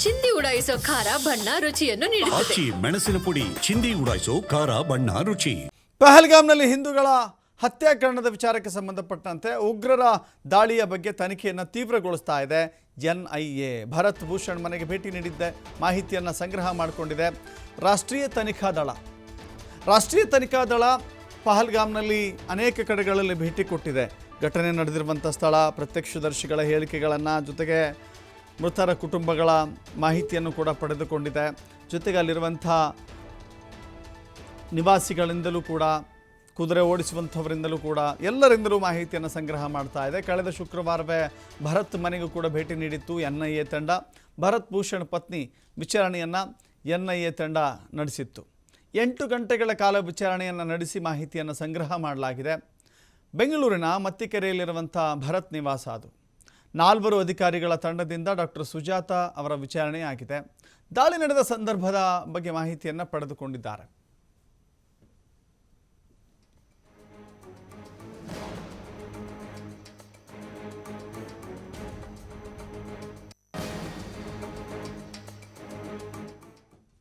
ಚಿಂದಿ ಉಡಾಯಿಸೋ ಖಾರ ಬಣ್ಣ ರುಚಿಯನ್ನು ನೀಡುತ್ತದೆ. ಆಚಿ ಮೆಣಸಿನ ಪುಡಿ ಚಿಂದಿ ಉಡಾಯಿಸೋ ಖಾರ ಬಣ್ಣ ರುಚಿ. ಪಹಲ್ಗಾಮ್ನಲ್ಲಿ ಹಿಂದೂಗಳ ಹತ್ಯಾಕಾಂಡದ ವಿಚಾರಕ್ಕೆ ಸಂಬಂಧಪಟ್ಟಂತೆ ಉಗ್ರರ ದಾಳಿಯ ಬಗ್ಗೆ ತನಿಖೆಯನ್ನು ತೀವ್ರಗೊಳಿಸ್ತಾ ಇದೆ ಎನ್ಐಎ. ಭರತ್ ಭೂಷಣ್ ಮನೆಗೆ ಭೇಟಿ ನೀಡಿದ್ದೆ, ಮಾಹಿತಿಯನ್ನು ಸಂಗ್ರಹ ಮಾಡಿಕೊಂಡಿದೆ ರಾಷ್ಟ್ರೀಯ ತನಿಖಾ ದಳ ಪಹಲ್ಗಾಮ್ನಲ್ಲಿ ಅನೇಕ ಕಡೆಗಳಲ್ಲಿ ಭೇಟಿ ಕೊಟ್ಟಿದೆ. ಘಟನೆ ನಡೆದಿರುವಂಥ ಸ್ಥಳ, ಪ್ರತ್ಯಕ್ಷದರ್ಶಿಗಳ ಹೇಳಿಕೆಗಳನ್ನು, ಜೊತೆಗೆ ಮೃತರ ಕುಟುಂಬಗಳ ಮಾಹಿತಿಯನ್ನು ಕೂಡ ಪಡೆದುಕೊಂಡಿದೆ. ಜೊತೆಗೆ ಅಲ್ಲಿರುವಂಥ ನಿವಾಸಿಗಳಿಂದಲೂ ಕೂಡ, ಕುದುರೆ ಓಡಿಸುವಂಥವರಿಂದಲೂ ಕೂಡ ಎಲ್ಲರಿಂದಲೂ ಮಾಹಿತಿಯನ್ನು ಸಂಗ್ರಹ ಮಾಡ್ತಾ ಇದೆ. ಕಳೆದ ಶುಕ್ರವಾರವೇ ಭರತ್ ಮನೆಗೂ ಕೂಡ ಭೇಟಿ ನೀಡಿತ್ತು ಎನ್ಐಎ ತಂಡ. ಭರತ್ ಭೂಷಣ್ ಪತ್ನಿ ವಿಚಾರಣೆಯನ್ನು ಎನ್ಐಎ ತಂಡ ನಡೆಸಿತ್ತು. 8 ಗಂಟೆಗಳ ಕಾಲ ವಿಚಾರಣೆಯನ್ನು ನಡೆಸಿ ಮಾಹಿತಿಯನ್ನು ಸಂಗ್ರಹ ಮಾಡಲಾಗಿದೆ. ಬೆಂಗಳೂರಿನ ಮತ್ತಿಕೆರೆಯಲ್ಲಿರುವಂಥ ಭರತ್ ನಿವಾಸ ಅದು. 4 ಅಧಿಕಾರಿಗಳ ತಂಡದಿಂದ ಡಾಕ್ಟರ್ ಸುಜಾತ ಅವರ ವಿಚಾರಣೆ ಆಗಿದೆ. ದಾಳಿ ನಡೆದ ಸಂದರ್ಭದ ಬಗ್ಗೆ ಮಾಹಿತಿಯನ್ನು ಪಡೆದುಕೊಂಡಿದ್ದಾರೆ.